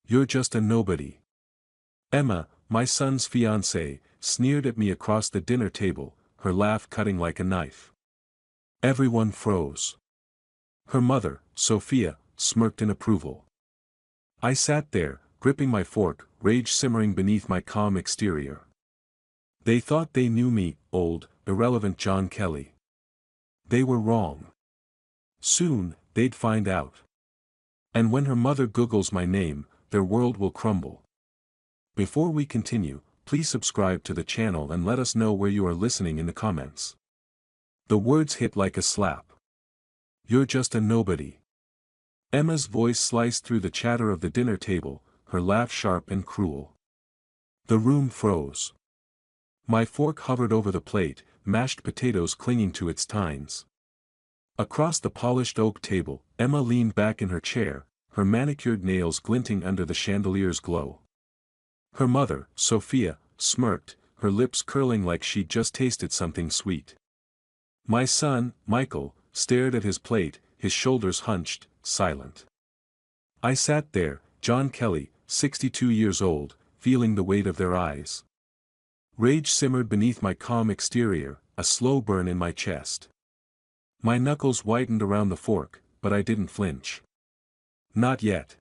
You're just a nobody. Emma, my son's fiancée, sneered at me across the dinner table, her laugh cutting like a knife. Everyone froze. Her mother, Sophia, smirked in approval. I sat there, gripping my fork, rage simmering beneath my calm exterior. They thought they knew me, old, irrelevant John Kelly. They were wrong. Soon, they'd find out. And when her mother Googles my name, their world will crumble. Before we continue, please subscribe to the channel and let us know where you are listening in the comments. The words hit like a slap. You're just a nobody. Emma's voice sliced through the chatter of the dinner table, her laugh sharp and cruel. The room froze. My fork hovered over the plate, mashed potatoes clinging to its tines. Across the polished oak table, Emma leaned back in her chair, her manicured nails glinting under the chandelier's glow. Her mother, Sophia, smirked, her lips curling like she'd just tasted something sweet. My son, Michael, stared at his plate, his shoulders hunched, silent. I sat there, John Kelly, 62 years old, feeling the weight of their eyes. Rage simmered beneath my calm exterior, a slow burn in my chest. My knuckles whitened around the fork, but I didn't flinch. Not yet.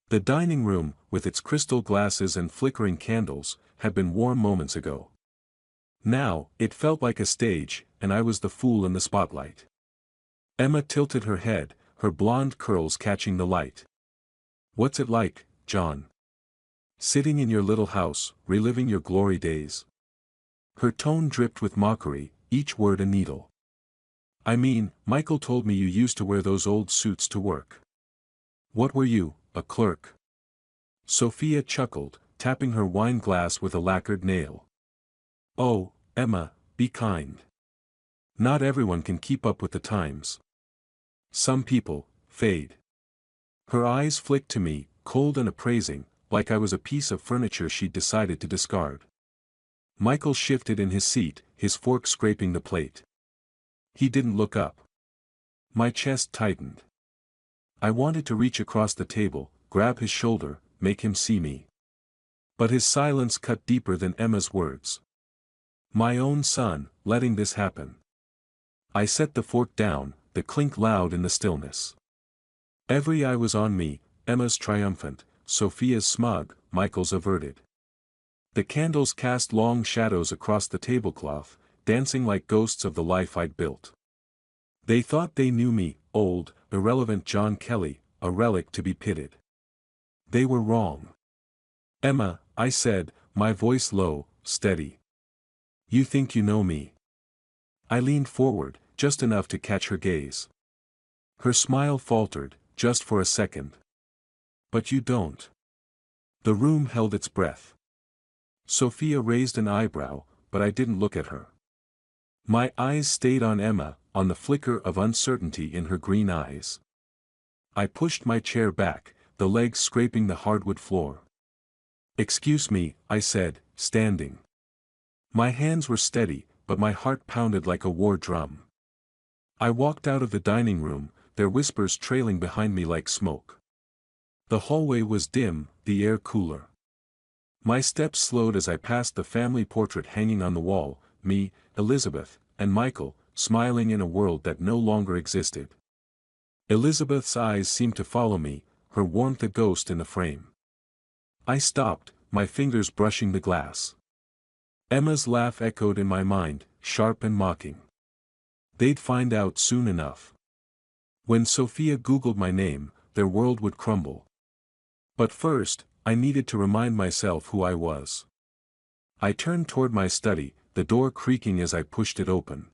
The dining room, with its crystal glasses and flickering candles, had been warm moments ago. Now, it felt like a stage, and I was the fool in the spotlight. Emma tilted her head, her blonde curls catching the light. What's it like, John? Sitting in your little house, reliving your glory days? Her tone dripped with mockery, each word a needle. I mean, Michael told me you used to wear those old suits to work. What were you, a clerk? Sophia chuckled, tapping her wine glass with a lacquered nail. Oh, Emma, be kind. Not everyone can keep up with the times. Some people fade. Her eyes flicked to me, cold and appraising, like I was a piece of furniture she'd decided to discard. Michael shifted in his seat, his fork scraping the plate. He didn't look up. My chest tightened. I wanted to reach across the table, grab his shoulder, make him see me. But his silence cut deeper than Emma's words. My own son, letting this happen. I set the fork down, the clink loud in the stillness. Every eye was on me, Emma's triumphant, Sophia's smug, Michael's averted. The candles cast long shadows across the tablecloth, dancing like ghosts of the life I'd built. They thought they knew me, old, irrelevant John Kelly, a relic to be pitied. They were wrong. Emma, I said, my voice low, steady. You think you know me? I leaned forward, just enough to catch her gaze. Her smile faltered, just for a second. But you don't. The room held its breath. Sophia raised an eyebrow, but I didn't look at her. My eyes stayed on Emma, on the flicker of uncertainty in her green eyes. I pushed my chair back, the legs scraping the hardwood floor. Excuse me, I said, standing. My hands were steady, but my heart pounded like a war drum. I walked out of the dining room, their whispers trailing behind me like smoke. The hallway was dim, the air cooler. My steps slowed as I passed the family portrait hanging on the wall, me, Elizabeth, and Michael, smiling in a world that no longer existed. Elizabeth's eyes seemed to follow me, her warmth a ghost in the frame. I stopped, my fingers brushing the glass. Emma's laugh echoed in my mind, sharp and mocking. They'd find out soon enough. When Sophia Googled my name, their world would crumble. But first, I needed to remind myself who I was. I turned toward my study, the door creaking as I pushed it open.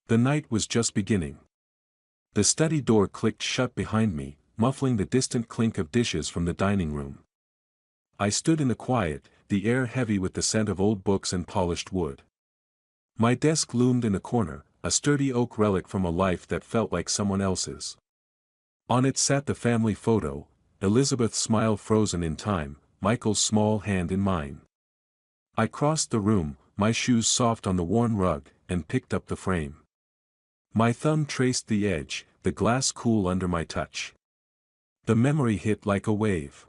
The night was just beginning. The study door clicked shut behind me, muffling the distant clink of dishes from the dining room. I stood in the quiet, the air heavy with the scent of old books and polished wood. My desk loomed in the corner, a sturdy oak relic from a life that felt like someone else's. On it sat the family photo, Elizabeth's smile frozen in time, Michael's small hand in mine. I crossed the room, my shoes soft on the worn rug, and picked up the frame. My thumb traced the edge, the glass cool under my touch. The memory hit like a wave.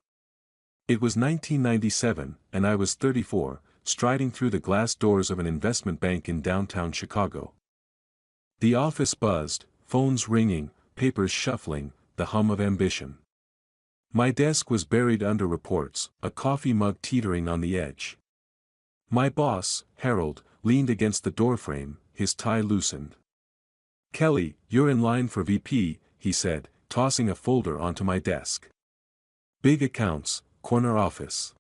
It was 1997, and I was 34, striding through the glass doors of an investment bank in downtown Chicago. The office buzzed, phones ringing, papers shuffling, the hum of ambition. My desk was buried under reports, a coffee mug teetering on the edge. My boss, Harold, leaned against the doorframe, his tie loosened. "Kelly, you're in line for VP," he said, tossing a folder onto my desk. "Big accounts, corner office.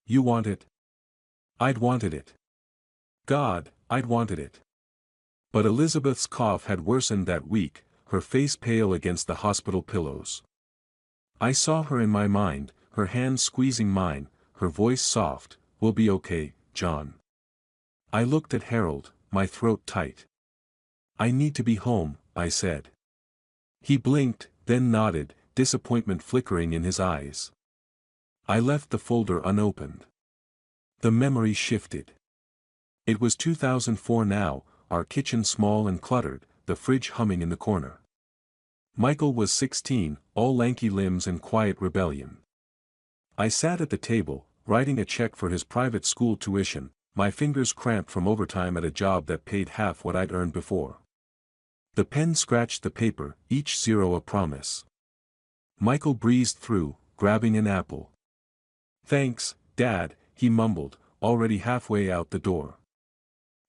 You want it?" I'd wanted it. God, I'd wanted it. But Elizabeth's cough had worsened that week, her face pale against the hospital pillows. I saw her in my mind, her hands squeezing mine, her voice soft, "We'll be okay, John." I looked at Harold, my throat tight. "I need to be home," I said. He blinked, then nodded, disappointment flickering in his eyes. I left the folder unopened. The memory shifted. It was 2004 now, our kitchen small and cluttered, the fridge humming in the corner. Michael was 16, all lanky limbs and quiet rebellion. I sat at the table, writing a check for his private school tuition, my fingers cramped from overtime at a job that paid half what I'd earned before. The pen scratched the paper, each zero a promise. Michael breezed through, grabbing an apple. "Thanks, Dad," he mumbled, already halfway out the door.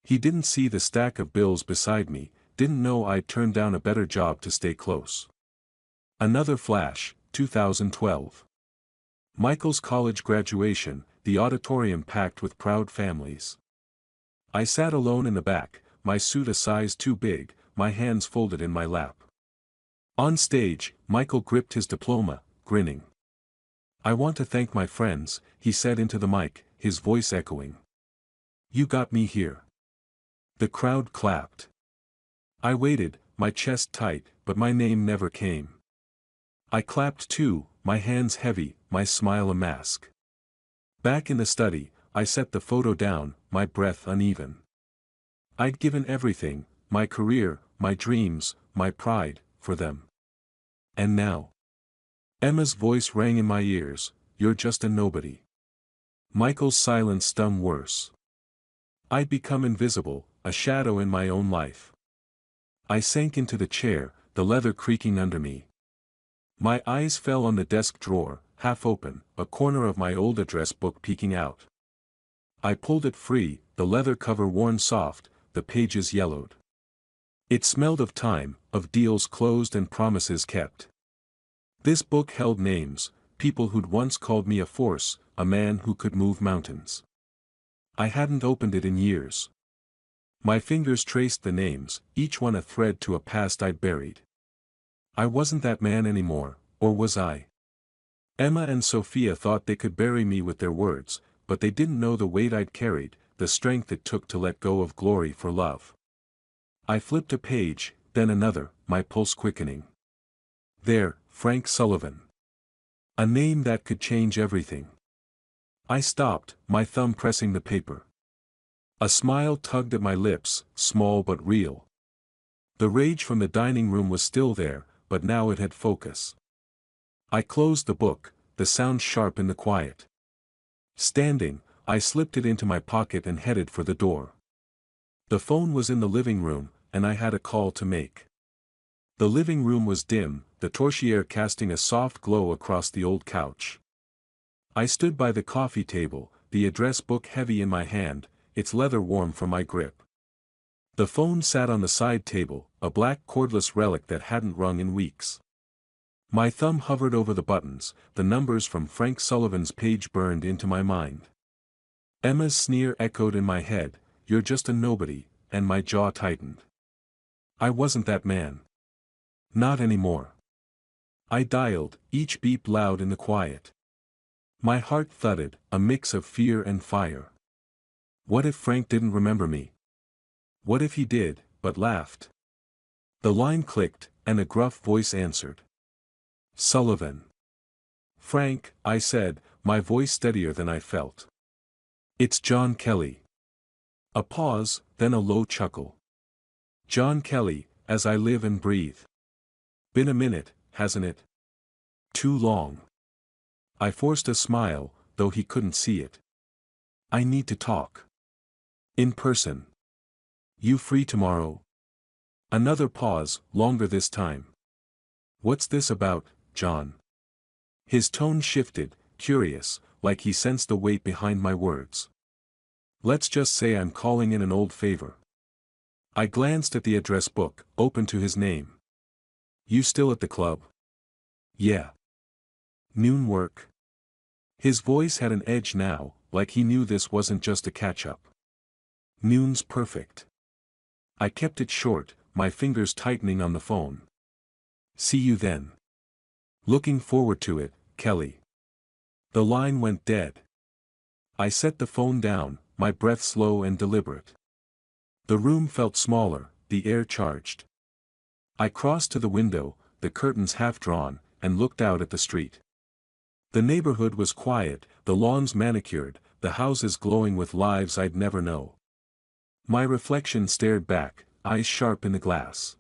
He didn't see the stack of bills beside me, didn't know I'd turned down a better job to stay close. Another flash, 2012. Michael's college graduation, the auditorium packed with proud families. I sat alone in the back, my suit a size too big, my hands folded in my lap. On stage, Michael gripped his diploma, grinning. "I want to thank my friends," he said into the mic, his voice echoing. "You got me here." The crowd clapped. I waited, my chest tight, but my name never came. I clapped too, my hands heavy, my smile a mask. Back in the study, I set the photo down, my breath uneven. I'd given everything, my career, my dreams, my pride, for them. And now? Emma's voice rang in my ears, "You're just a nobody." Michael's silence stung worse. I'd become invisible, a shadow in my own life. I sank into the chair, the leather creaking under me. My eyes fell on the desk drawer, half open, a corner of my old address book peeking out. I pulled it free, the leather cover worn soft, the pages yellowed. It smelled of time, of deals closed and promises kept. This book held names, people who'd once called me a force, a man who could move mountains. I hadn't opened it in years. My fingers traced the names, each one a thread to a past I'd buried. I wasn't that man anymore, or was I? Emma and Sophia thought they could bury me with their words, but they didn't know the weight I'd carried, the strength it took to let go of glory for love. I flipped a page, then another, my pulse quickening. There, Frank Sullivan. A name that could change everything. I stopped, my thumb pressing the paper. A smile tugged at my lips, small but real. The rage from the dining room was still there, but now it had focus. I closed the book, the sound sharp in the quiet. Standing, I slipped it into my pocket and headed for the door. The phone was in the living room, and I had a call to make. The living room was dim, the torchlight casting a soft glow across the old couch. I stood by the coffee table, the address book heavy in my hand, its leather warm from my grip. The phone sat on the side table, a black cordless relic that hadn't rung in weeks. My thumb hovered over the buttons, the numbers from Frank Sullivan's page burned into my mind. Emma's sneer echoed in my head, "You're just a nobody," and my jaw tightened. I wasn't that man. Not anymore. I dialed, each beep loud in the quiet. My heart thudded, a mix of fear and fire. What if Frank didn't remember me? What if he did, but laughed? The line clicked, and a gruff voice answered. "Sullivan." "Frank," I said, my voice steadier than I felt. "It's John Kelly." A pause, then a low chuckle. "John Kelly, as I live and breathe. Been a minute, hasn't it? Too long." I forced a smile, though he couldn't see it. I need to talk. In person. You free tomorrow? Another pause, longer this time. What's this about, John? His tone shifted, curious, like he sensed the weight behind my words. Let's just say I'm calling in an old favor. I glanced at the address book, open to his name. You still at the club? Yeah. Noon work? His voice had an edge now, like he knew this wasn't just a catch-up. Noon's perfect. I kept it short, my fingers tightening on the phone. See you then. Looking forward to it, Kelly. The line went dead. I set the phone down, my breath slow and deliberate. The room felt smaller, the air charged. I crossed to the window, the curtains half drawn, and looked out at the street. The neighborhood was quiet, the lawns manicured, the houses glowing with lives I'd never know. My reflection stared back, eyes sharp in the glass.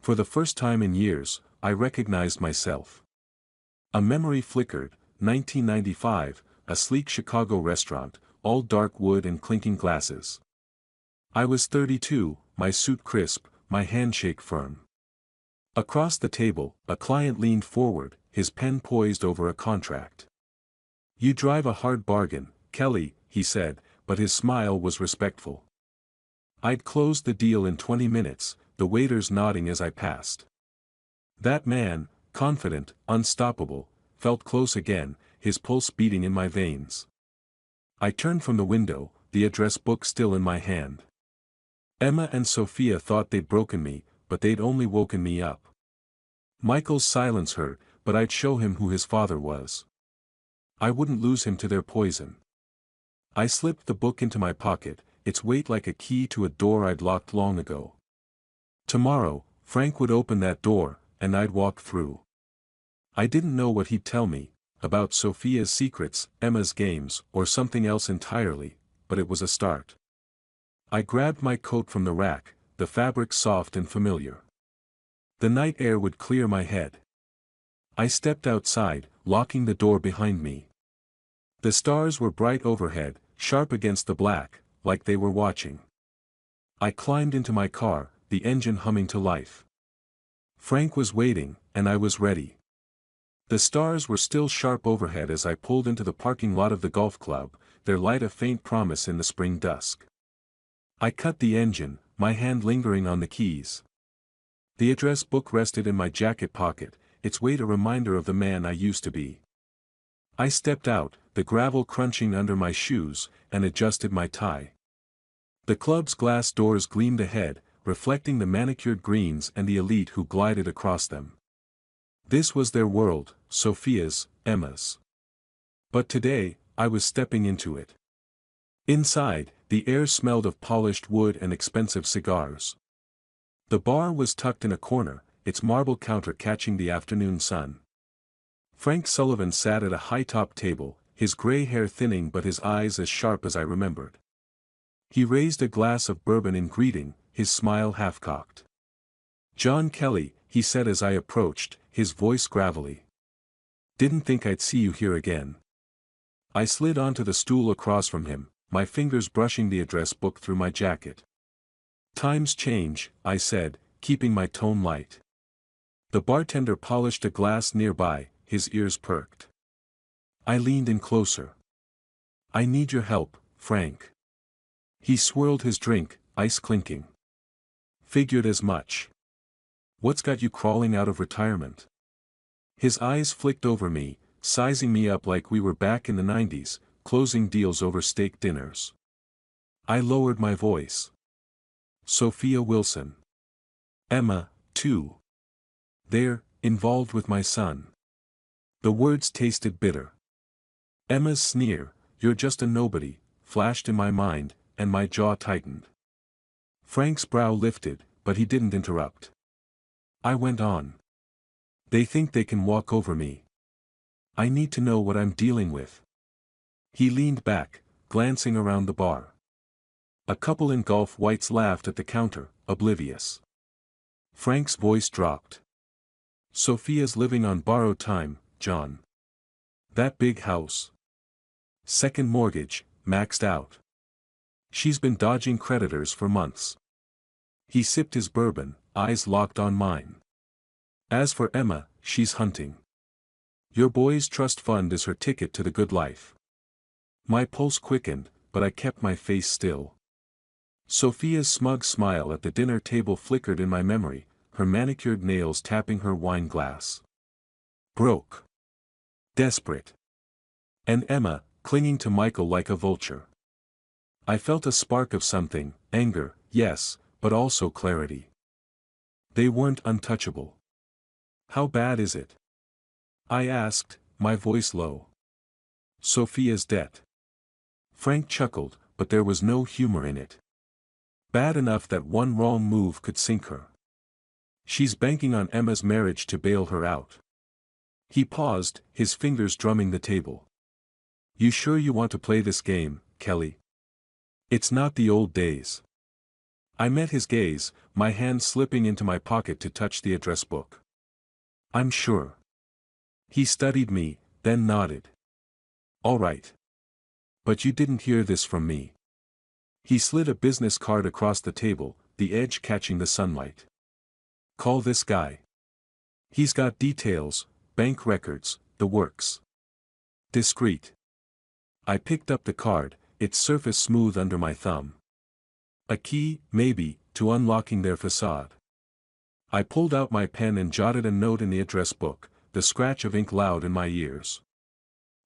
For the first time in years, I recognized myself. A memory flickered, 1995, a sleek Chicago restaurant, all dark wood and clinking glasses. I was 32, my suit crisp, my handshake firm. Across the table, a client leaned forward, his pen poised over a contract. You drive a hard bargain, Kelly, he said, but his smile was respectful. I'd closed the deal in 20 minutes, the waiters nodding as I passed. That man, confident, unstoppable, felt close again, his pulse beating in my veins. I turned from the window, the address book still in my hand. Emma and Sophia thought they'd broken me, but they'd only woken me up. Michael's silence hurt, but I'd show him who his father was. I wouldn't lose him to their poison. I slipped the book into my pocket, its weight like a key to a door I'd locked long ago. Tomorrow, Frank would open that door, and I'd walk through. I didn't know what he'd tell me, about Sophia's secrets, Emma's games, or something else entirely, but it was a start. I grabbed my coat from the rack, the fabric soft and familiar. The night air would clear my head. I stepped outside, locking the door behind me. The stars were bright overhead, sharp against the black, like they were watching. I climbed into my car, the engine humming to life. Frank was waiting, and I was ready. The stars were still sharp overhead as I pulled into the parking lot of the golf club, their light a faint promise in the spring dusk. I cut the engine, my hand lingering on the keys. The address book rested in my jacket pocket, its weight a reminder of the man I used to be. I stepped out, the gravel crunching under my shoes, and adjusted my tie. The club's glass doors gleamed ahead, reflecting the manicured greens and the elite who glided across them. This was their world, Sophia's, Emma's. But today, I was stepping into it. Inside, the air smelled of polished wood and expensive cigars. The bar was tucked in a corner, its marble counter catching the afternoon sun. Frank Sullivan sat at a high-top table, his gray hair thinning but his eyes as sharp as I remembered. He raised a glass of bourbon in greeting, his smile half-cocked. John Kelly, he said as I approached, his voice gravelly. Didn't think I'd see you here again. I slid onto the stool across from him, my fingers brushing the address book through my jacket. Times change, I said, keeping my tone light. The bartender polished a glass nearby, his ears perked. I leaned in closer. I need your help, Frank. He swirled his drink, ice clinking. Figured as much. What's got you crawling out of retirement? His eyes flicked over me, sizing me up like we were back in the 90s, closing deals over steak dinners. I lowered my voice. Sophia Wilson. Emma, too. They're involved with my son. The words tasted bitter. Emma's sneer, "You're just a nobody," flashed in my mind, and my jaw tightened. Frank's brow lifted, but he didn't interrupt. I went on. They think they can walk over me. I need to know what I'm dealing with. He leaned back, glancing around the bar. A couple in Gulf whites laughed at the counter, oblivious. Frank's voice dropped. Sophia's living on borrowed time, John. That big house. Second mortgage, maxed out. She's been dodging creditors for months. He sipped his bourbon, eyes locked on mine. As for Emma, she's hunting. Your boy's trust fund is her ticket to the good life. My pulse quickened, but I kept my face still. Sophia's smug smile at the dinner table flickered in my memory, her manicured nails tapping her wine glass. Broke. Desperate. And Emma, clinging to Michael like a vulture. I felt a spark of something, anger, yes, but also clarity. They weren't untouchable. How bad is it? I asked, my voice low. Sophia's debt. Frank chuckled, but there was no humor in it. Bad enough that one wrong move could sink her. She's banking on Emma's marriage to bail her out. He paused, his fingers drumming the table. You sure you want to play this game, Kelly? It's not the old days. I met his gaze, my hand slipping into my pocket to touch the address book. I'm sure. He studied me, then nodded. All right. But you didn't hear this from me. He slid a business card across the table, the edge catching the sunlight. Call this guy. He's got details, bank records, the works. Discreet. I picked up the card, its surface smooth under my thumb. A key, maybe, to unlocking their facade. I pulled out my pen and jotted a note in the address book, the scratch of ink loud in my ears.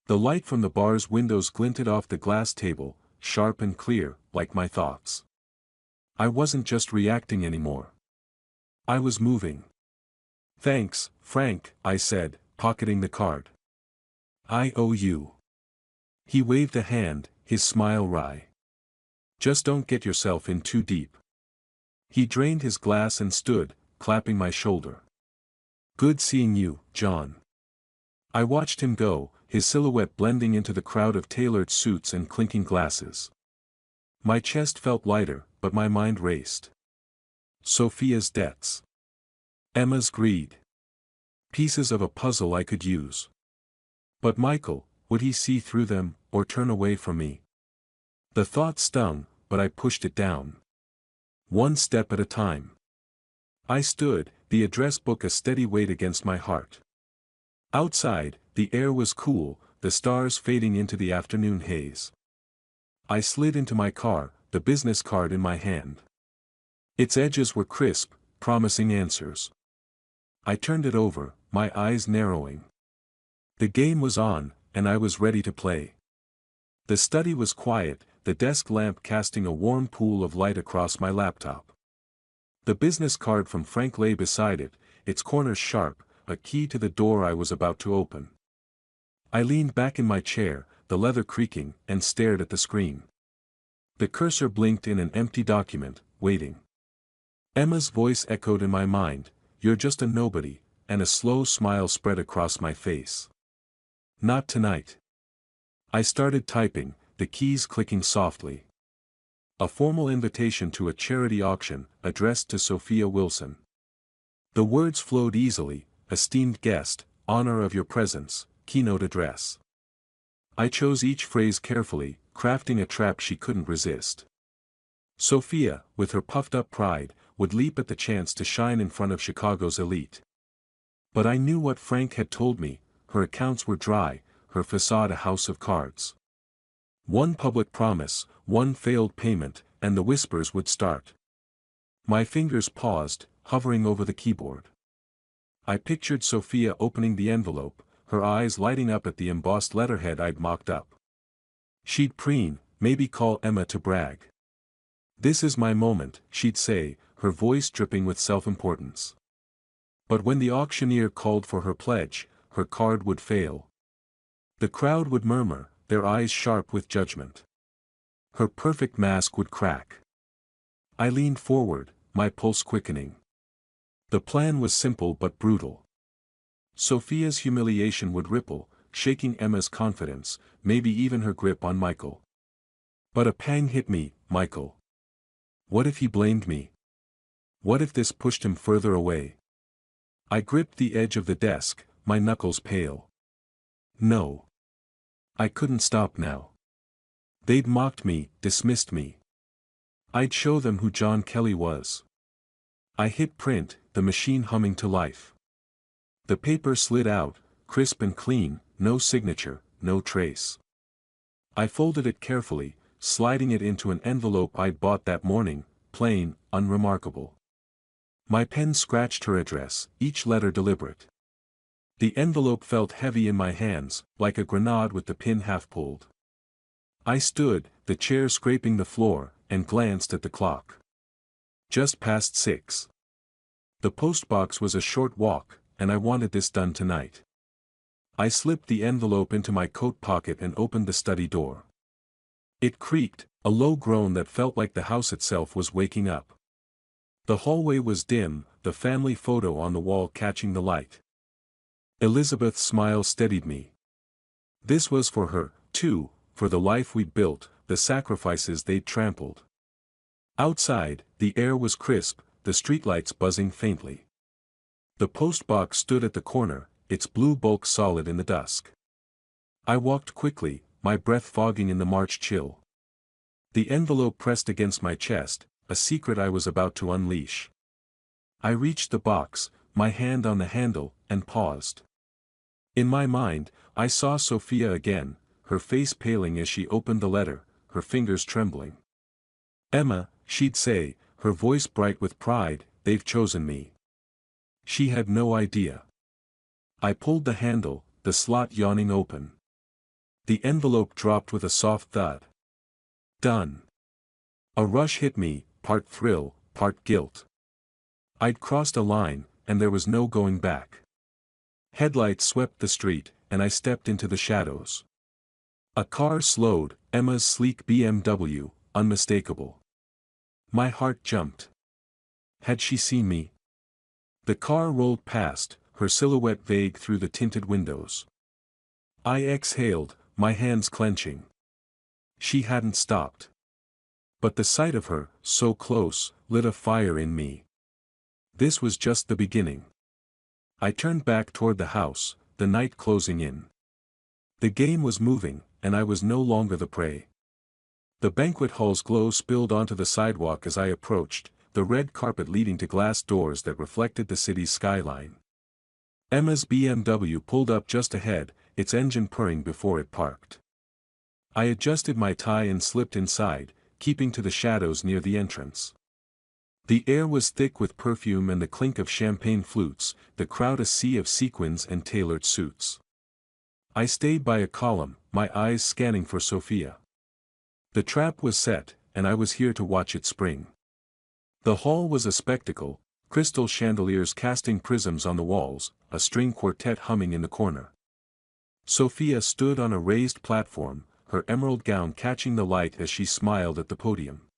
The light from the bar's windows glinted off the glass table, sharp and clear, like my thoughts. I wasn't just reacting anymore. I was moving. Thanks, Frank, I said, pocketing the card. I owe you. He waved a hand, his smile wry. Just don't get yourself in too deep. He drained his glass and stood, clapping my shoulder. Good seeing you, John. I watched him go, his silhouette blending into the crowd of tailored suits and clinking glasses. My chest felt lighter, but my mind raced. Sophia's debts. Emma's greed. Pieces of a puzzle I could use. But Michael, would he see through them, or turn away from me? The thought stung, but I pushed it down. One step at a time. I stood, the address book a steady weight against my heart. Outside, the air was cool, the stars fading into the afternoon haze. I slid into my car, the business card in my hand. Its edges were crisp, promising answers. I turned it over, my eyes narrowing. The game was on, and I was ready to play. The study was quiet, the desk lamp casting a warm pool of light across my laptop. The business card from Frank lay beside it, its corners sharp, a key to the door I was about to open. I leaned back in my chair, the leather creaking, and stared at the screen. The cursor blinked in an empty document, waiting. Emma's voice echoed in my mind, "You're just a nobody," and a slow smile spread across my face. Not tonight. I started typing, the keys clicking softly. A formal invitation to a charity auction, addressed to Sophia Wilson. The words flowed easily, esteemed guest, honor of your presence, keynote address. I chose each phrase carefully, crafting a trap she couldn't resist. Sophia, with her puffed-up pride, would leap at the chance to shine in front of Chicago's elite. But I knew what Frank had told me, her accounts were dry, her facade a house of cards. One public promise, one failed payment, and the whispers would start. My fingers paused, hovering over the keyboard. I pictured Sophia opening the envelope, her eyes lighting up at the embossed letterhead I'd mocked up. She'd preen, maybe call Emma to brag. "This is my moment," she'd say, her voice dripping with self-importance. But when the auctioneer called for her pledge, her card would fail. The crowd would murmur, their eyes sharp with judgment. Her perfect mask would crack. I leaned forward, my pulse quickening. The plan was simple but brutal. Sophia's humiliation would ripple, shaking Emma's confidence, maybe even her grip on Michael. But a pang hit me, Michael. What if he blamed me? What if this pushed him further away? I gripped the edge of the desk, my knuckles pale. No. I couldn't stop now. They'd mocked me, dismissed me. I'd show them who John Kelly was. I hit print, the machine humming to life. The paper slid out, crisp and clean, no signature, no trace. I folded it carefully, sliding it into an envelope I'd bought that morning, plain, unremarkable. My pen scratched her address, each letter deliberate. The envelope felt heavy in my hands, like a grenade with the pin half pulled. I stood, the chair scraping the floor, and glanced at the clock. Just past 6. The postbox was a short walk, and I wanted this done tonight. I slipped the envelope into my coat pocket and opened the study door. It creaked, a low groan that felt like the house itself was waking up. The hallway was dim, the family photo on the wall catching the light. Elizabeth's smile steadied me. This was for her, too, for the life we'd built, the sacrifices they'd trampled. Outside, the air was crisp, the streetlights buzzing faintly. The postbox stood at the corner, its blue bulk solid in the dusk. I walked quickly, my breath fogging in the March chill. The envelope pressed against my chest, a secret I was about to unleash. I reached the box, my hand on the handle, and paused. In my mind, I saw Sophia again, her face paling as she opened the letter, her fingers trembling. "Emma," she'd say, her voice bright with pride, "they've chosen me." She had no idea. I pulled the handle, the slot yawning open. The envelope dropped with a soft thud. Done. A rush hit me, part thrill, part guilt. I'd crossed a line, and there was no going back. Headlights swept the street, and I stepped into the shadows. A car slowed, Emma's sleek BMW, unmistakable. My heart jumped. Had she seen me? The car rolled past, her silhouette vague through the tinted windows. I exhaled, my hands clenching. She hadn't stopped. But the sight of her, so close, lit a fire in me. This was just the beginning. I turned back toward the house, the night closing in. The game was moving, and I was no longer the prey. The banquet hall's glow spilled onto the sidewalk as I approached, the red carpet leading to glass doors that reflected the city's skyline. Emma's BMW pulled up just ahead, its engine purring before it parked. I adjusted my tie and slipped inside, keeping to the shadows near the entrance. The air was thick with perfume and the clink of champagne flutes, the crowd a sea of sequins and tailored suits. I stayed by a column, my eyes scanning for Sophia. The trap was set, and I was here to watch it spring. The hall was a spectacle, crystal chandeliers casting prisms on the walls, a string quartet humming in the corner. Sophia stood on a raised platform, her emerald gown catching the light as she smiled at the podium.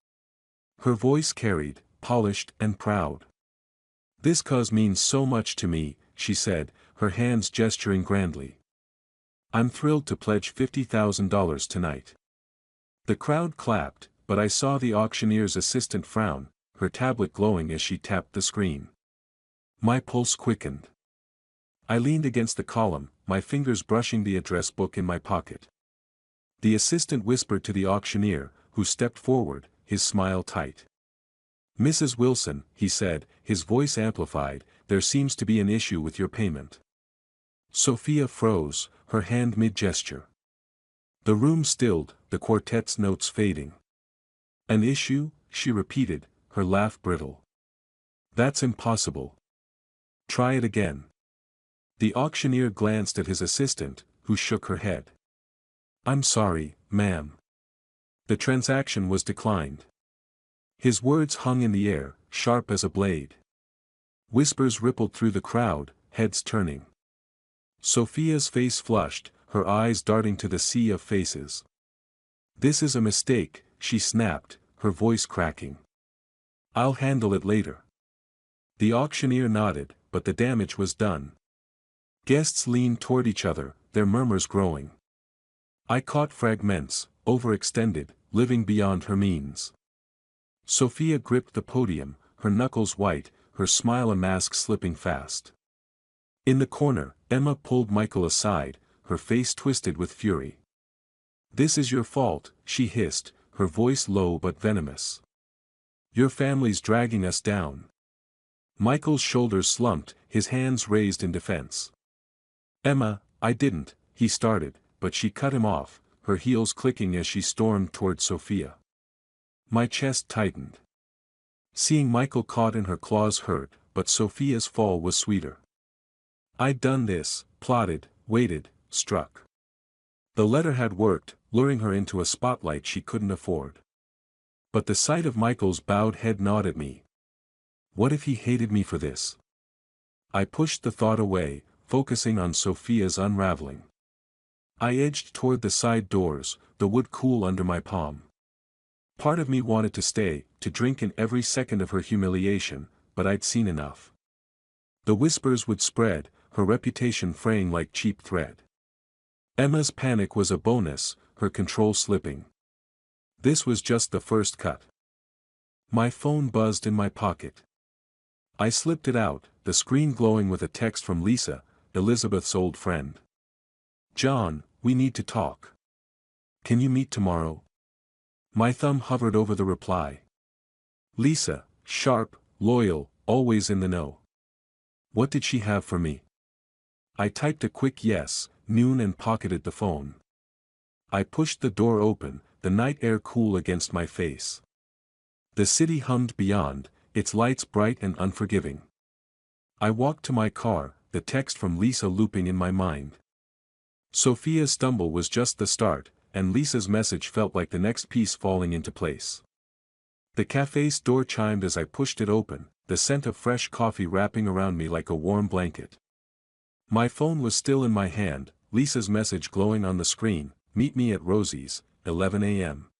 Her voice carried, polished and proud. "This cause means so much to me," she said, her hands gesturing grandly. "I'm thrilled to pledge $50,000 tonight." The crowd clapped, but I saw the auctioneer's assistant frown, her tablet glowing as she tapped the screen. My pulse quickened. I leaned against the column, my fingers brushing the address book in my pocket. The assistant whispered to the auctioneer, who stepped forward, his smile tight. "Mrs. Wilson," he said, his voice amplified, "there seems to be an issue with your payment." Sophia froze, her hand mid-gesture. The room stilled, the quartet's notes fading. "An issue?" she repeated, her laugh brittle. "That's impossible. Try it again." The auctioneer glanced at his assistant, who shook her head. "I'm sorry, ma'am. The transaction was declined." His words hung in the air, sharp as a blade. Whispers rippled through the crowd, heads turning. Sophia's face flushed, her eyes darting to the sea of faces. "This is a mistake," she snapped, her voice cracking. "I'll handle it later." The auctioneer nodded, but the damage was done. Guests leaned toward each other, their murmurs growing. I caught fragments, overextended, living beyond her means. Sophia gripped the podium, her knuckles white, her smile a mask slipping fast. In the corner, Emma pulled Michael aside, her face twisted with fury. "This is your fault," she hissed, her voice low but venomous. "Your family's dragging us down." Michael's shoulders slumped, his hands raised in defense. "Emma, I didn't," he started, but she cut him off, her heels clicking as she stormed toward Sophia. My chest tightened. Seeing Michael caught in her claws hurt, but Sophia's fall was sweeter. I'd done this, plotted, waited, struck. The letter had worked, luring her into a spotlight she couldn't afford. But the sight of Michael's bowed head gnawed at me. What if he hated me for this? I pushed the thought away, focusing on Sophia's unraveling. I edged toward the side doors, the wood cool under my palm. Part of me wanted to stay, to drink in every second of her humiliation, but I'd seen enough. The whispers would spread, her reputation fraying like cheap thread. Emma's panic was a bonus, her control slipping. This was just the first cut. My phone buzzed in my pocket. I slipped it out, the screen glowing with a text from Lisa, Elizabeth's old friend. "John, we need to talk. Can you meet tomorrow?" My thumb hovered over the reply. Lisa, sharp, loyal, always in the know. What did she have for me? I typed a quick yes, noon, and pocketed the phone. I pushed the door open, the night air cool against my face. The city hummed beyond, its lights bright and unforgiving. I walked to my car, the text from Lisa looping in my mind. Sophia's stumble was just the start, and Lisa's message felt like the next piece falling into place. The cafe's door chimed as I pushed it open, the scent of fresh coffee wrapping around me like a warm blanket. My phone was still in my hand, Lisa's message glowing on the screen, "Meet me at Rosie's, 11 a.m.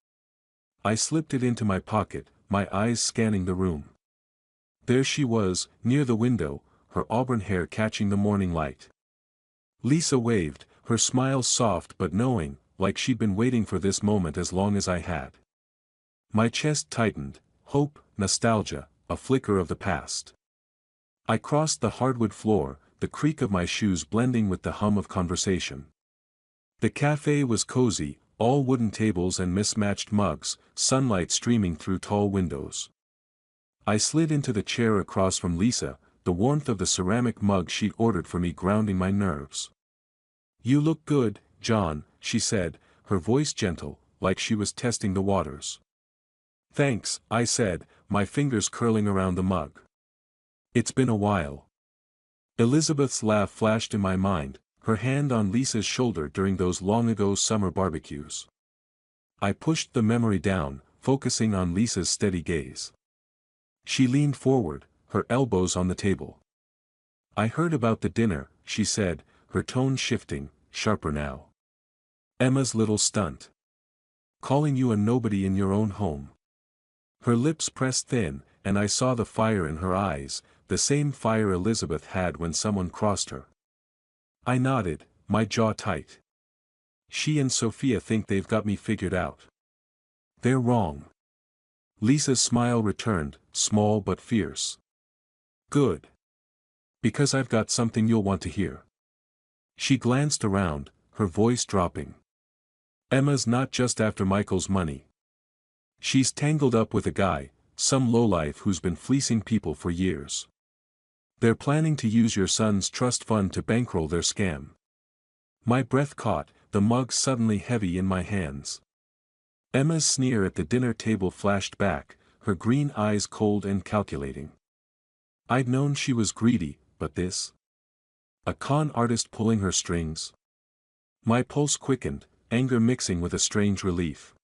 I slipped it into my pocket, my eyes scanning the room. There she was, near the window, her auburn hair catching the morning light. Lisa waved, her smile soft but knowing, like she'd been waiting for this moment as long as I had. My chest tightened, hope, nostalgia, a flicker of the past. I crossed the hardwood floor, the creak of my shoes blending with the hum of conversation. The cafe was cozy, all wooden tables and mismatched mugs, sunlight streaming through tall windows. I slid into the chair across from Lisa, the warmth of the ceramic mug she'd ordered for me grounding my nerves. "You look good, John," she said, her voice gentle, like she was testing the waters. "Thanks," I said, my fingers curling around the mug. "It's been a while." Elizabeth's laugh flashed in my mind, her hand on Lisa's shoulder during those long-ago summer barbecues. I pushed the memory down, focusing on Lisa's steady gaze. She leaned forward, her elbows on the table. "I heard about the dinner," she said, her tone shifting, sharper now. "Emma's little stunt. Calling you a nobody in your own home." Her lips pressed thin, and I saw the fire in her eyes, the same fire Elizabeth had when someone crossed her. I nodded, my jaw tight. "She and Sophia think they've got me figured out. They're wrong." Lisa's smile returned, small but fierce. "Good. Because I've got something you'll want to hear." She glanced around, her voice dropping. "Emma's not just after Michael's money. She's tangled up with a guy, some lowlife who's been fleecing people for years. They're planning to use your son's trust fund to bankroll their scam." My breath caught, the mug suddenly heavy in my hands. Emma's sneer at the dinner table flashed back, her green eyes cold and calculating. I'd known she was greedy, but this? A con artist pulling her strings? My pulse quickened, anger mixing with a strange relief.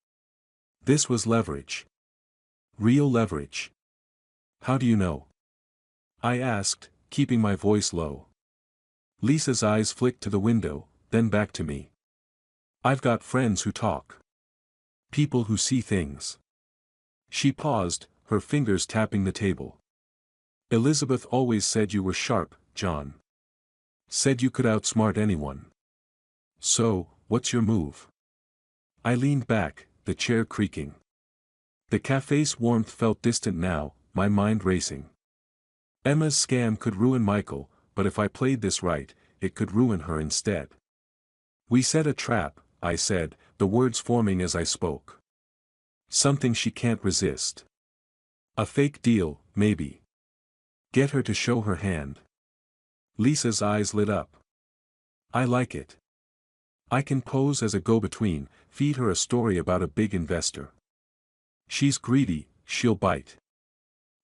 This was leverage. Real leverage. "How do you know?" I asked, keeping my voice low. Lisa's eyes flicked to the window, then back to me. "I've got friends who talk. People who see things." She paused, her fingers tapping the table. "Elizabeth always said you were sharp, John. Said you could outsmart anyone. So, what's your move?" I leaned back, the chair creaking. The cafe's warmth felt distant now, my mind racing. Emma's scam could ruin Michael, but if I played this right, it could ruin her instead. "We set a trap," I said, the words forming as I spoke. Something she can't resist. A fake deal, maybe. Get her to show her hand. Lisa's eyes lit up. I like it. I can pose as a go-between, feed her a story about a big investor. She's greedy, she'll bite.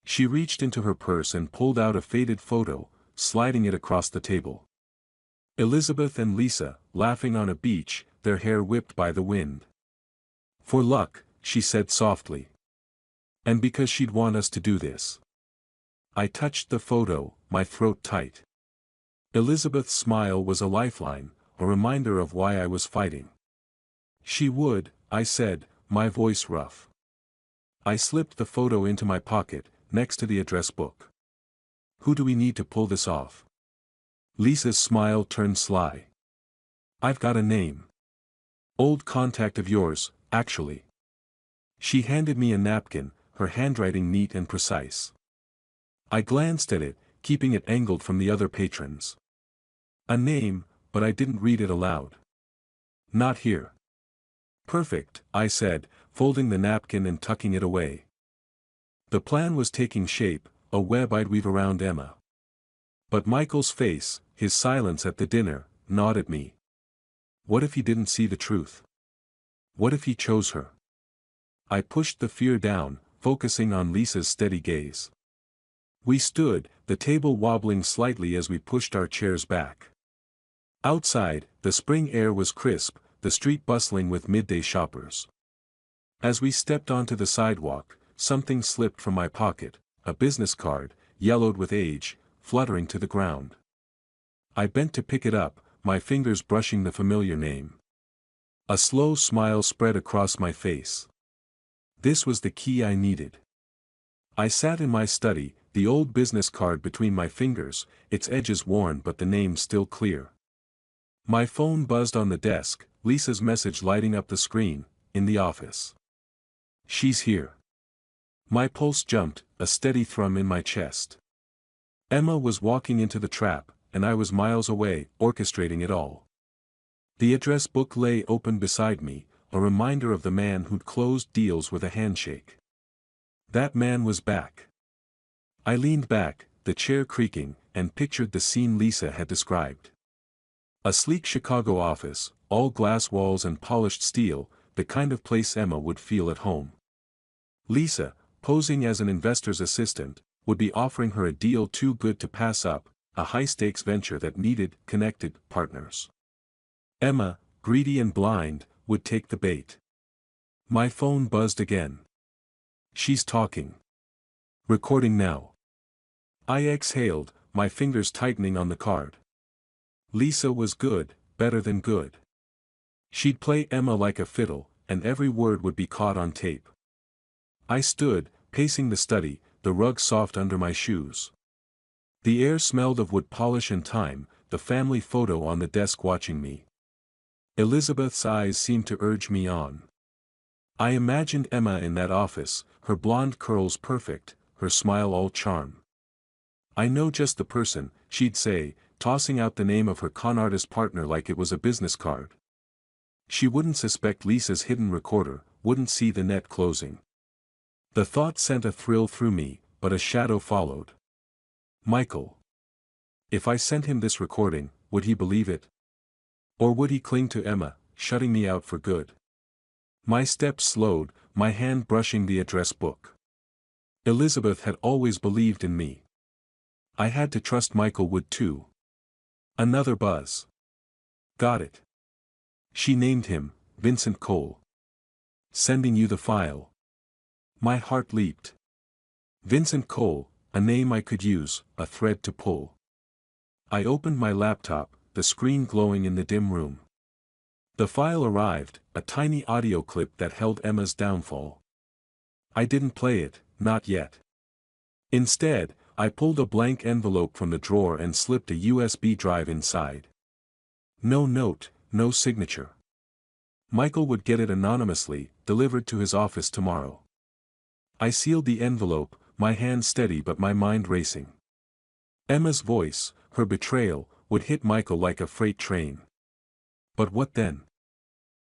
She reached into her purse and pulled out a faded photo, sliding it across the table. Elizabeth and Lisa, laughing on a beach, their hair whipped by the wind. For luck, she said softly. And because she'd want us to do this. I touched the photo, my throat tight. Elizabeth's smile was a lifeline, a reminder of why I was fighting. She would, I said, my voice rough. I slipped the photo into my pocket, next to the address book. Who do we need to pull this off? Lisa's smile turned sly. I've got a name. Old contact of yours, actually. She handed me a napkin, her handwriting neat and precise. I glanced at it, keeping it angled from the other patrons. A name, but I didn't read it aloud. Not here. Perfect, I said, folding the napkin and tucking it away. The plan was taking shape, a web I'd weave around Emma. But Michael's face, his silence at the dinner, gnawed at me. What if he didn't see the truth? What if he chose her? I pushed the fear down, focusing on Lisa's steady gaze. We stood, the table wobbling slightly as we pushed our chairs back. Outside, the spring air was crisp, the street bustling with midday shoppers. As we stepped onto the sidewalk, something slipped from my pocket, a business card, yellowed with age, fluttering to the ground. I bent to pick it up, my fingers brushing the familiar name. A slow smile spread across my face. This was the key I needed. I sat in my study, the old business card between my fingers, its edges worn but the name still clear. My phone buzzed on the desk, Lisa's message lighting up the screen, in the office. She's here. My pulse jumped, a steady thrum in my chest. Emma was walking into the trap, and I was miles away, orchestrating it all. The address book lay open beside me, a reminder of the man who'd closed deals with a handshake. That man was back. I leaned back, the chair creaking, and pictured the scene Lisa had described. A sleek Chicago office, all glass walls and polished steel, the kind of place Emma would feel at home. Lisa, posing as an investor's assistant, would be offering her a deal too good to pass up, a high-stakes venture that needed connected partners. Emma, greedy and blind, would take the bait. My phone buzzed again. She's talking. Recording now. I exhaled, my fingers tightening on the card. Lisa was good, better than good. She'd play Emma like a fiddle, and every word would be caught on tape. I stood, pacing the study, the rug soft under my shoes. The air smelled of wood polish and time, the family photo on the desk watching me. Elizabeth's eyes seemed to urge me on. I imagined Emma in that office, her blonde curls perfect, her smile all charm. I know just the person, she'd say, tossing out the name of her con artist partner like it was a business card. She wouldn't suspect Lisa's hidden recorder, wouldn't see the net closing. The thought sent a thrill through me, but a shadow followed. Michael. If I sent him this recording, would he believe it? Or would he cling to Emma, shutting me out for good? My steps slowed, my hand brushing the address book. Elizabeth had always believed in me. I had to trust Michael would too. Another buzz. Got it. She named him, Vincent Cole. Sending you the file. My heart leaped. Vincent Cole, a name I could use, a thread to pull. I opened my laptop, the screen glowing in the dim room. The file arrived, a tiny audio clip that held Emma's downfall. I didn't play it, not yet. Instead, I pulled a blank envelope from the drawer and slipped a USB drive inside. No note, no signature. Michael would get it anonymously, delivered to his office tomorrow. I sealed the envelope, my hand steady but my mind racing. Emma's voice, her betrayal, would hit Michael like a freight train. But what then?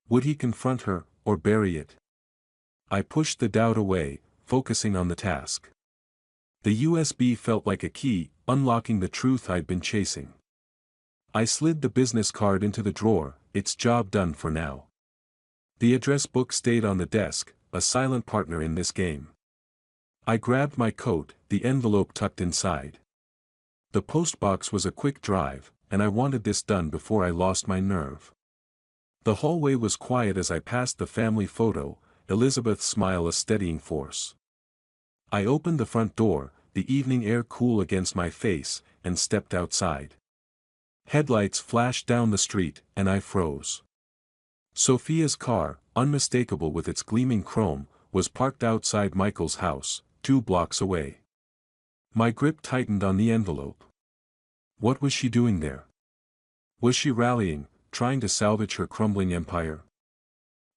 Would he confront her, or bury it? I pushed the doubt away, focusing on the task. The USB felt like a key, unlocking the truth I'd been chasing. I slid the business card into the drawer, its job done for now. The address book stayed on the desk, a silent partner in this game. I grabbed my coat, the envelope tucked inside. The postbox was a quick drive, and I wanted this done before I lost my nerve. The hallway was quiet as I passed the family photo, Elizabeth's smile a steadying force. I opened the front door, the evening air cool against my face, and stepped outside. Headlights flashed down the street, and I froze. Sophia's car, unmistakable with its gleaming chrome, was parked outside Michael's house, 2 blocks away. My grip tightened on the envelope. What was she doing there? Was she rallying, trying to salvage her crumbling empire?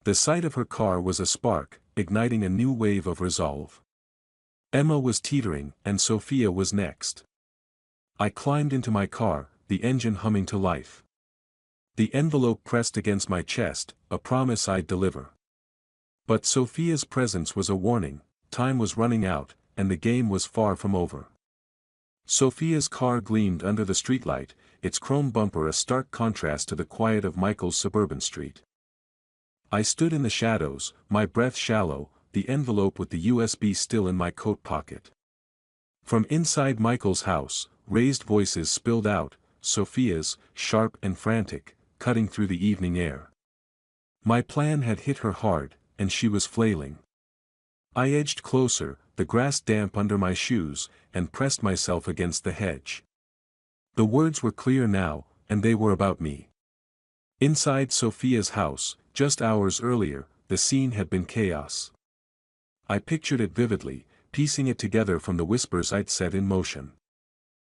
The sight of her car was a spark, igniting a new wave of resolve. Emma was teetering, and Sophia was next. I climbed into my car, the engine humming to life. The envelope pressed against my chest, a promise I'd deliver. But Sophia's presence was a warning, time was running out, and the game was far from over. Sophia's car gleamed under the streetlight, its chrome bumper a stark contrast to the quiet of Michael's suburban street. I stood in the shadows, my breath shallow, the envelope with the USB still in my coat pocket. From inside Michael's house, raised voices spilled out, Sophia's, sharp and frantic, cutting through the evening air. My plan had hit her hard, and she was flailing. I edged closer, the grass damp under my shoes, and pressed myself against the hedge. The words were clear now, and they were about me. Inside Sophia's house, just hours earlier, the scene had been chaos. I pictured it vividly, piecing it together from the whispers I'd set in motion.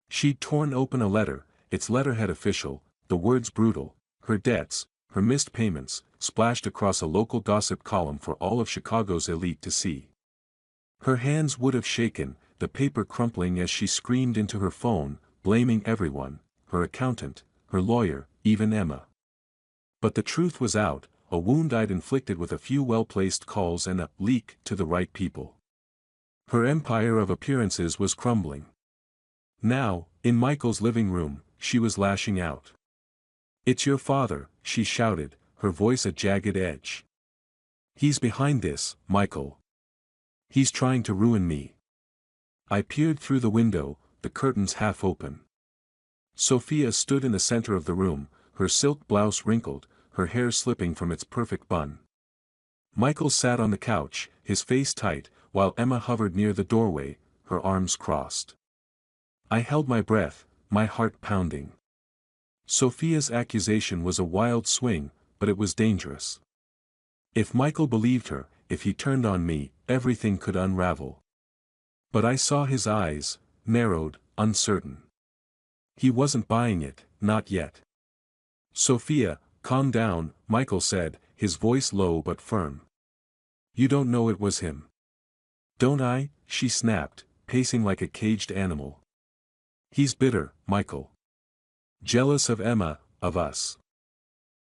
She'd torn open a letter, its letterhead official, the words brutal, her debts, her missed payments, splashed across a local gossip column for all of Chicago's elite to see. Her hands would have shaken, the paper crumpling as she screamed into her phone, blaming everyone, her accountant, her lawyer, even Emma. But the truth was out, a wound I'd inflicted with a few well-placed calls and a leak to the right people. Her empire of appearances was crumbling. Now, in Michael's living room, she was lashing out. "It's your father," she shouted, her voice a jagged edge. "He's behind this, Michael. He's trying to ruin me." I peered through the window, the curtains half open. Sophia stood in the center of the room, her silk blouse wrinkled, her hair slipping from its perfect bun. Michael sat on the couch, his face tight, while Emma hovered near the doorway, her arms crossed. I held my breath, my heart pounding. Sophia's accusation was a wild swing, but it was dangerous. If Michael believed her, if he turned on me, everything could unravel. But I saw his eyes, narrowed, uncertain. He wasn't buying it, not yet. "Sophia, calm down," Michael said, his voice low but firm. "You don't know it was him." "Don't I?" she snapped, pacing like a caged animal. "He's bitter, Michael. Jealous of Emma, of us.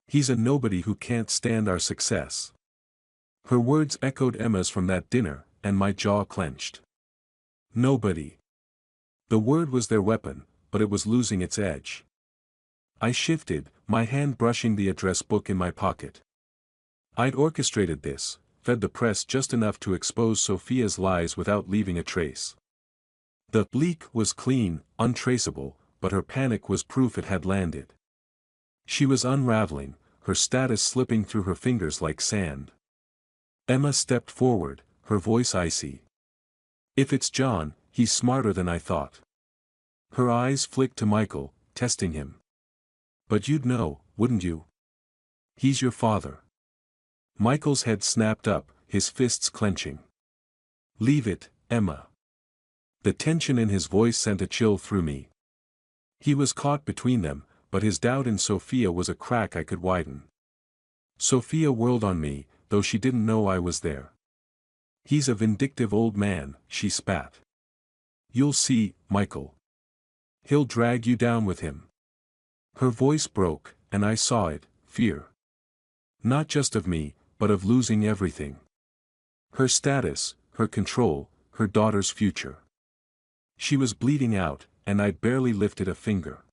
He's a nobody who can't stand our success." Her words echoed Emma's from that dinner, and my jaw clenched. Nobody. The word was their weapon, but it was losing its edge. I shifted, my hand brushing the address book in my pocket. I'd orchestrated this, fed the press just enough to expose Sophia's lies without leaving a trace. The leak was clean, untraceable, but her panic was proof it had landed. She was unraveling, her status slipping through her fingers like sand. Emma stepped forward, her voice icy. "If it's John, he's smarter than I thought." Her eyes flicked to Michael, testing him. "But you'd know, wouldn't you? He's your father." Michael's head snapped up, his fists clenching. "Leave it, Emma." The tension in his voice sent a chill through me. He was caught between them, but his doubt in Sophia was a crack I could widen. Sophia whirled on me, though she didn't know I was there. "He's a vindictive old man," she spat. "You'll see, Michael. He'll drag you down with him." Her voice broke, and I saw it, fear. Not just of me, but of losing everything. Her status, her control, her daughter's future. She was bleeding out, and I'd barely lifted a finger.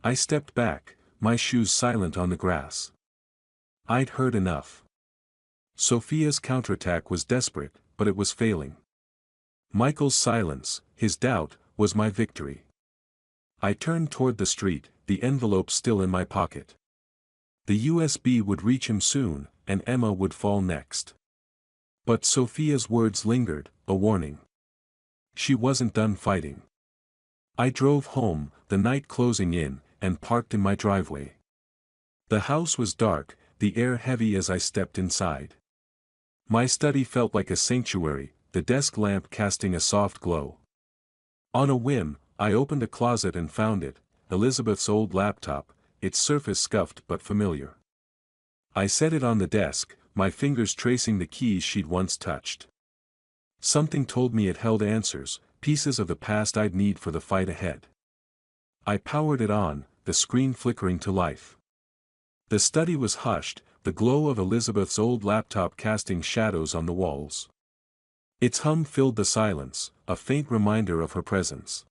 I stepped back, my shoes silent on the grass. I'd heard enough. Sophia's counterattack was desperate, but it was failing. Michael's silence, his doubt, was my victory. I turned toward the street, the envelope still in my pocket. The USB would reach him soon, and Emma would fall next. But Sophia's words lingered, a warning. She wasn't done fighting. I drove home, the night closing in, and parked in my driveway. The house was dark, the air heavy as I stepped inside. My study felt like a sanctuary, the desk lamp casting a soft glow. On a whim, I opened a closet and found it, Elizabeth's old laptop, its surface scuffed but familiar. I set it on the desk, my fingers tracing the keys she'd once touched. Something told me it held answers, pieces of the past I'd need for the fight ahead. I powered it on, the screen flickering to life. The study was hushed, the glow of Elizabeth's old laptop casting shadows on the walls. Its hum filled the silence, a faint reminder of her presence.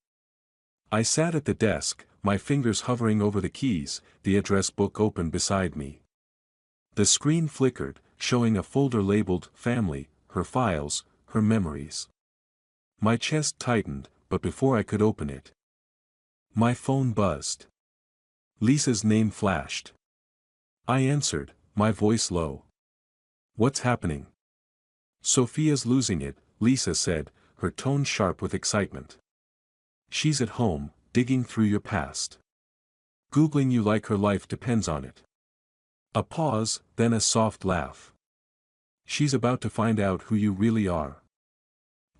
I sat at the desk, my fingers hovering over the keys, the address book open beside me. The screen flickered, showing a folder labeled Family, her files, her memories. My chest tightened, but before I could open it, my phone buzzed. Lisa's name flashed. I answered, my voice low. "What's happening?" "Sophia's losing it," Lisa said, her tone sharp with excitement. "She's at home, digging through your past. Googling you like her life depends on it." A pause, then a soft laugh. "She's about to find out who you really are."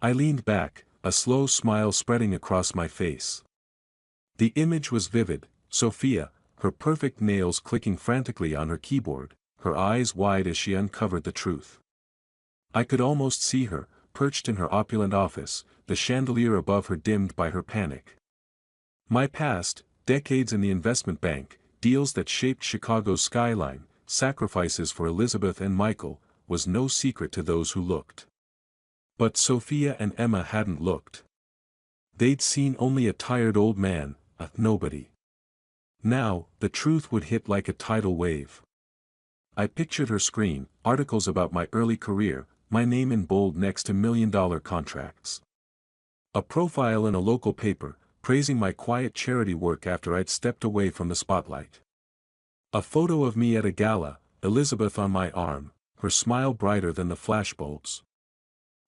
I leaned back, a slow smile spreading across my face. The image was vivid, Sophia, her perfect nails clicking frantically on her keyboard, her eyes wide as she uncovered the truth. I could almost see her, perched in her opulent office, the chandelier above her dimmed by her panic. My past, decades in the investment bank, deals that shaped Chicago's skyline, sacrifices for Elizabeth and Michael, was no secret to those who looked. But Sophia and Emma hadn't looked. They'd seen only a tired old man, a nobody. Now, the truth would hit like a tidal wave. I pictured her screen, articles about my early career, my name in bold next to million-dollar contracts. A profile in a local paper, praising my quiet charity work after I'd stepped away from the spotlight. A photo of me at a gala, Elizabeth on my arm, her smile brighter than the flashbulbs.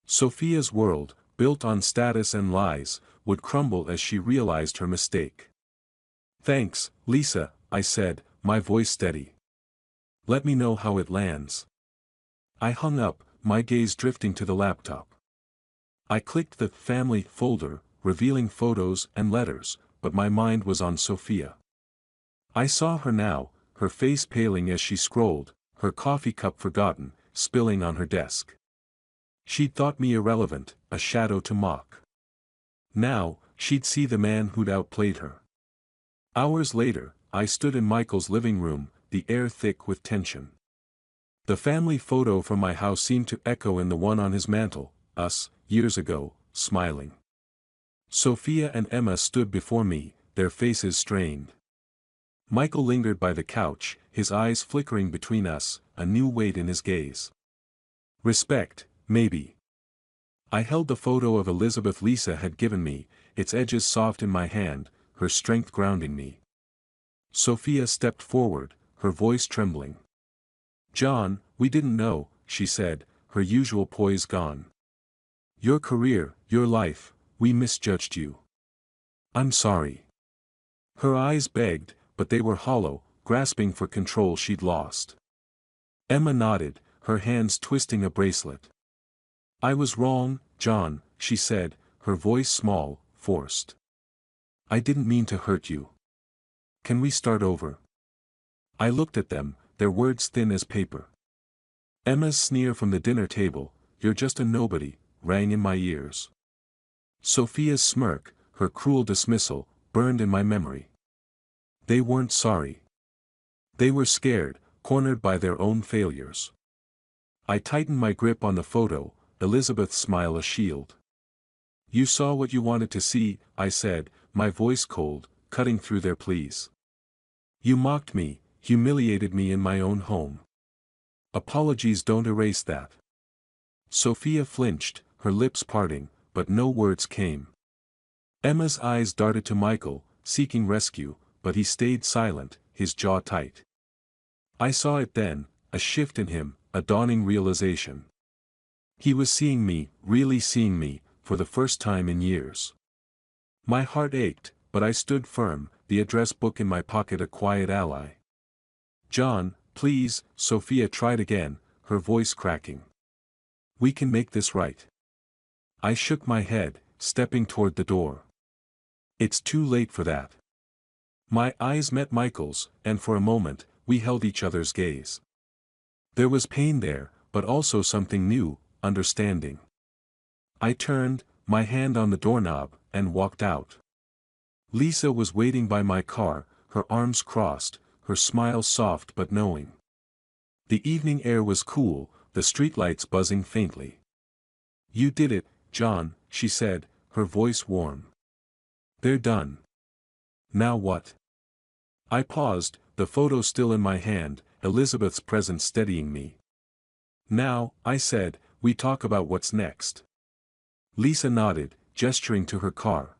Sophia's world, built on status and lies, would crumble as she realized her mistake. "Thanks, Lisa," I said, my voice steady. "Let me know how it lands." I hung up, my gaze drifting to the laptop. I clicked the Family folder, revealing photos and letters, but my mind was on Sophia. I saw her now, her face paling as she scrolled, her coffee cup forgotten, spilling on her desk. She'd thought me irrelevant, a shadow to mock. Now, she'd see the man who'd outplayed her. Hours later, I stood in Michael's living room, the air thick with tension. The family photo from my house seemed to echo in the one on his mantel, us, years ago, smiling. Sophia and Emma stood before me, their faces strained. Michael lingered by the couch, his eyes flickering between us, a new weight in his gaze. Respect, maybe. I held the photo of Elizabeth Lisa had given me, its edges soft in my hand, her strength grounding me. Sophia stepped forward, her voice trembling. "John, we didn't know," she said, her usual poise gone. "Your career, your life, we misjudged you. I'm sorry." Her eyes begged, but they were hollow, grasping for control she'd lost. Emma nodded, her hands twisting a bracelet. "I was wrong, John," she said, her voice small, forced. "I didn't mean to hurt you. Can we start over?" I looked at them, their words thin as paper. Emma's sneer from the dinner table, "You're just a nobody," rang in my ears. Sophia's smirk, her cruel dismissal, burned in my memory. They weren't sorry. They were scared, cornered by their own failures. I tightened my grip on the photo, Elizabeth's smile a shield. "You saw what you wanted to see," I said, my voice cold, cutting through their pleas. "You mocked me, humiliated me in my own home. Apologies don't erase that." Sophia flinched, her lips parting, but no words came. Emma's eyes darted to Michael, seeking rescue, but he stayed silent, his jaw tight. I saw it then, a shift in him, a dawning realization. He was seeing me, really seeing me, for the first time in years. My heart ached, but I stood firm, the address book in my pocket a quiet ally. "John, please," Sophia tried again, her voice cracking. "We can make this right." I shook my head, stepping toward the door. "It's too late for that." My eyes met Michael's, and for a moment, we held each other's gaze. There was pain there, but also something new, understanding. I turned, my hand on the doorknob, and walked out. Lisa was waiting by my car, her arms crossed, her smile soft but knowing. The evening air was cool, the streetlights buzzing faintly. "You did it, John," she said, her voice warm. "They're done. Now what?" I paused, the photo still in my hand, Elizabeth's presence steadying me. "Now," I said, "we talk about what's next." Lisa nodded, gesturing to her car.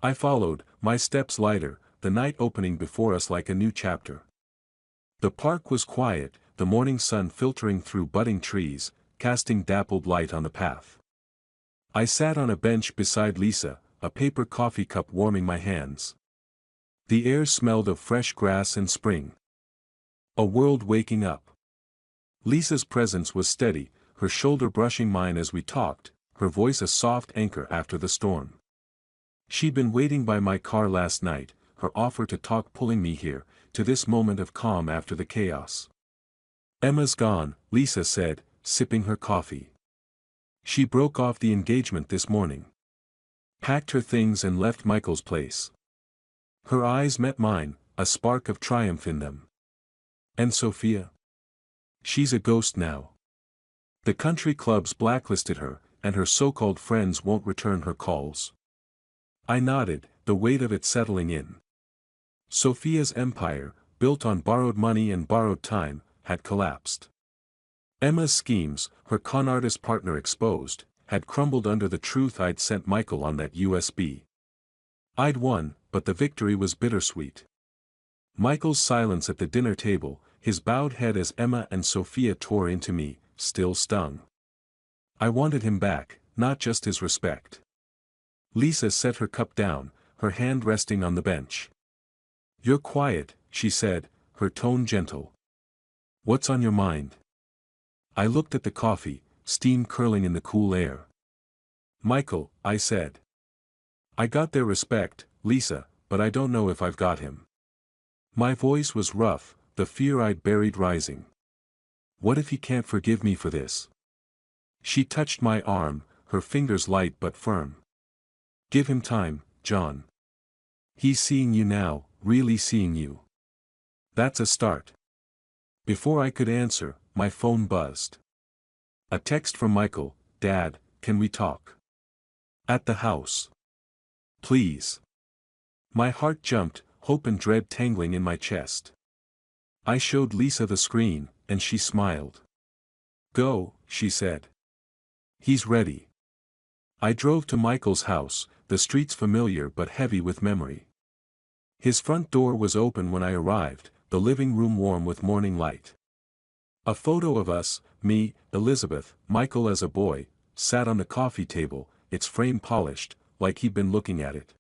I followed, my steps lighter, the night opening before us like a new chapter. The park was quiet, the morning sun filtering through budding trees, casting dappled light on the path. I sat on a bench beside Lisa, a paper coffee cup warming my hands. The air smelled of fresh grass and spring. A world waking up. Lisa's presence was steady, her shoulder brushing mine as we talked, her voice a soft anchor after the storm. She'd been waiting by my car last night, her offer to talk pulling me here, to this moment of calm after the chaos. "Emma's gone," Lisa said, sipping her coffee. "She broke off the engagement this morning. Packed her things and left Michael's place." Her eyes met mine, a spark of triumph in them. "And Sophia? She's a ghost now. The country clubs blacklisted her, and her so-called friends won't return her calls." I nodded, the weight of it settling in. Sophia's empire, built on borrowed money and borrowed time, had collapsed. Emma's schemes, her con artist partner exposed, had crumbled under the truth I'd sent Michael on that USB. I'd won, but the victory was bittersweet. Michael's silence at the dinner table, his bowed head as Emma and Sophia tore into me, still stung. I wanted him back, not just his respect. Lisa set her cup down, her hand resting on the bench. "You're quiet," she said, her tone gentle. "What's on your mind?" I looked at the coffee, steam curling in the cool air. "Michael," I said. "I got their respect, Lisa, but I don't know if I've got him." My voice was rough, the fear I'd buried rising. "What if he can't forgive me for this?" She touched my arm, her fingers light but firm. "Give him time, John. He's seeing you now, really seeing you. That's a start." Before I could answer, my phone buzzed. A text from Michael: "Dad, can we talk? At the house. Please." My heart jumped, hope and dread tangling in my chest. I showed Lisa the screen, and she smiled. "Go," she said. "He's ready." I drove to Michael's house, the streets familiar but heavy with memory. His front door was open when I arrived, the living room warm with morning light. A photo of us, me, Elizabeth, Michael as a boy, sat on the coffee table, its frame polished, like he'd been looking at it.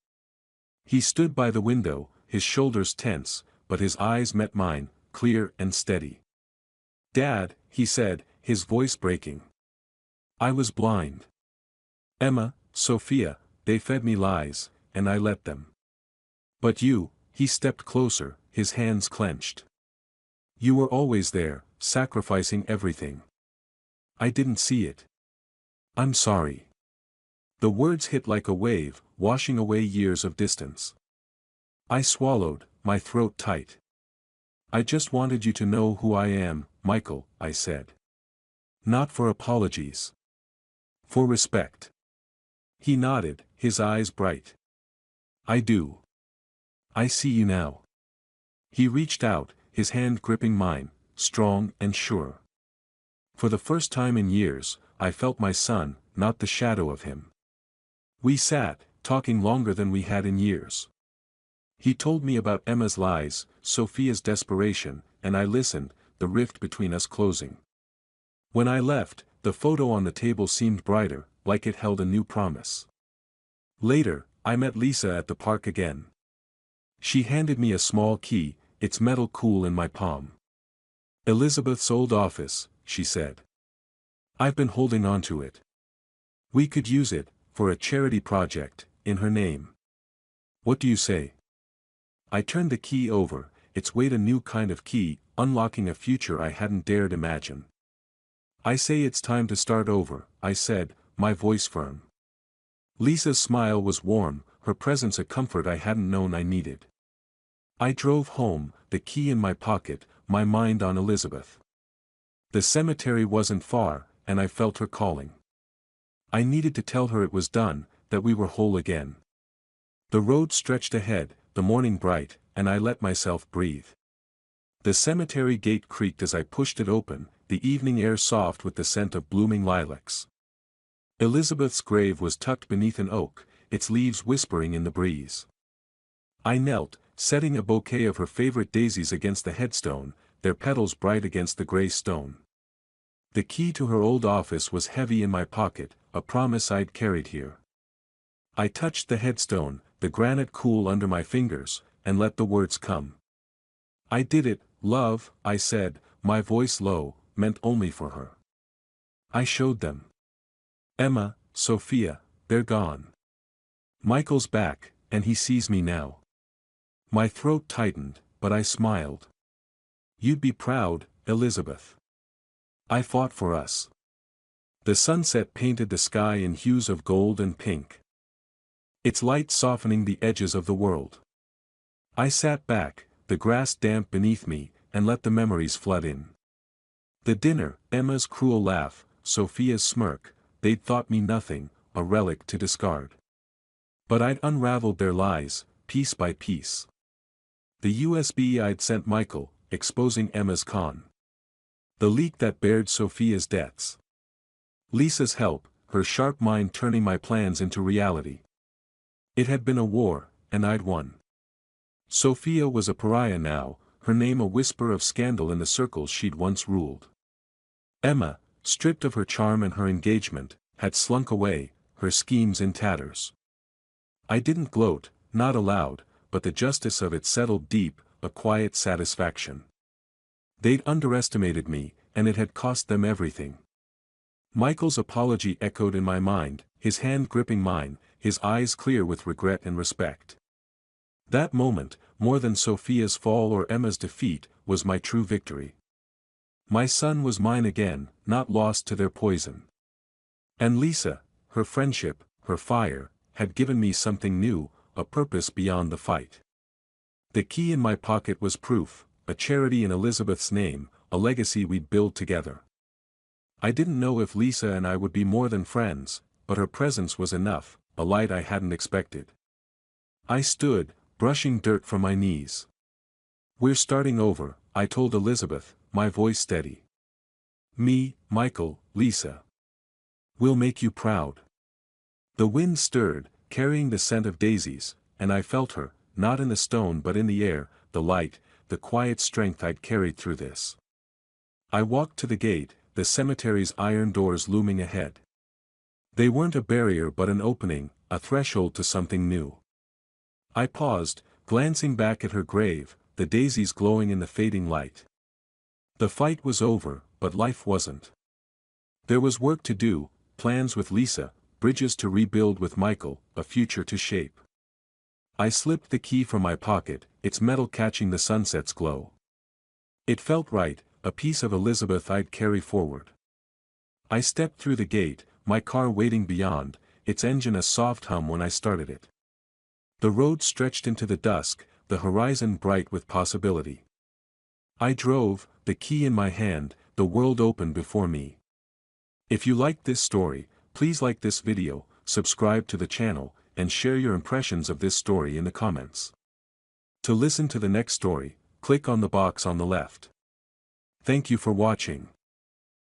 He stood by the window, his shoulders tense, but his eyes met mine, clear and steady. "Dad," he said, his voice breaking. I was blind. "Emma, Sophia, they fed me lies, and I let them. But you," he stepped closer, his hands clenched. "You were always there, sacrificing everything. I didn't see it. I'm sorry." The words hit like a wave, washing away years of distance. I swallowed, my throat tight. I just wanted you to know who I am, Michael, I said. Not for apologies. For respect. He nodded, his eyes bright. I do. I see you now. He reached out, his hand gripping mine, strong and sure. For the first time in years, I felt my son, not the shadow of him. We sat, talking longer than we had in years. He told me about Emma's lies, Sophia's desperation, and I listened, the rift between us closing. When I left, the photo on the table seemed brighter, like it held a new promise. Later, I met Lisa at the park again. She handed me a small key, its metal cool in my palm. Elizabeth's old office, she said. I've been holding on to it. We could use it, for a charity project, in her name. What do you say? I turned the key over, its weight a new kind of key, unlocking a future I hadn't dared imagine. I say it's time to start over, I said, my voice firm. Lisa's smile was warm, her presence a comfort I hadn't known I needed. I drove home, the key in my pocket, my mind on Elizabeth. The cemetery wasn't far, and I felt her calling. I needed to tell her it was done, that we were whole again. The road stretched ahead, the morning bright, and I let myself breathe. The cemetery gate creaked as I pushed it open, the evening air soft with the scent of blooming lilacs. Elizabeth's grave was tucked beneath an oak, its leaves whispering in the breeze. I knelt, setting a bouquet of her favorite daisies against the headstone, their petals bright against the gray stone. The key to her old office was heavy in my pocket, a promise I'd carried here. I touched the headstone, the granite cool under my fingers, and let the words come. I did it, love, I said, my voice low, meant only for her. I showed them. Emma, Sophia, they're gone. Michael's back, and he sees me now. My throat tightened, but I smiled. You'd be proud, Elizabeth. I fought for us. The sunset painted the sky in hues of gold and pink. Its light softening the edges of the world. I sat back, the grass damp beneath me, and let the memories flood in. The dinner, Emma's cruel laugh, Sophia's smirk, they'd thought me nothing, a relic to discard. But I'd unraveled their lies, piece by piece. The USB I'd sent Michael, exposing Emma's con. The leak that bared Sophia's deaths. Lisa's help, her sharp mind turning my plans into reality. It had been a war, and I'd won. Sophia was a pariah now, her name a whisper of scandal in the circles she'd once ruled. Emma, stripped of her charm and her engagement, had slunk away, her schemes in tatters. I didn't gloat, not aloud, but the justice of it settled deep, a quiet satisfaction. They'd underestimated me, and it had cost them everything. Michael's apology echoed in my mind, his hand gripping mine, his eyes clear with regret and respect. That moment, more than Sophia's fall or Emma's defeat, was my true victory. My son was mine again, not lost to their poison. And Lisa, her friendship, her fire, had given me something new, a purpose beyond the fight. The key in my pocket was proof, a charity in Elizabeth's name, a legacy we'd build together. I didn't know if Lisa and I would be more than friends, but her presence was enough, a light I hadn't expected. I stood, brushing dirt from my knees. We're starting over, I told Elizabeth, my voice steady. Me, Michael, Lisa. We'll make you proud. The wind stirred, carrying the scent of daisies, and I felt her, not in the stone but in the air, the light, the quiet strength I'd carried through this. I walked to the gate, the cemetery's iron doors looming ahead. They weren't a barrier but an opening, a threshold to something new. I paused, glancing back at her grave, the daisies glowing in the fading light. The fight was over, but life wasn't. There was work to do, plans with Lisa, bridges to rebuild with Michael, a future to shape. I slipped the key from my pocket, its metal catching the sunset's glow. It felt right, a piece of Elizabeth I'd carry forward. I stepped through the gate, my car waiting beyond, its engine a soft hum when I started it. The road stretched into the dusk, the horizon bright with possibility. I drove, the key in my hand, the world opened before me. If you liked this story, please like this video, subscribe to the channel, and share your impressions of this story in the comments. To listen to the next story, click on the box on the left. Thank you for watching.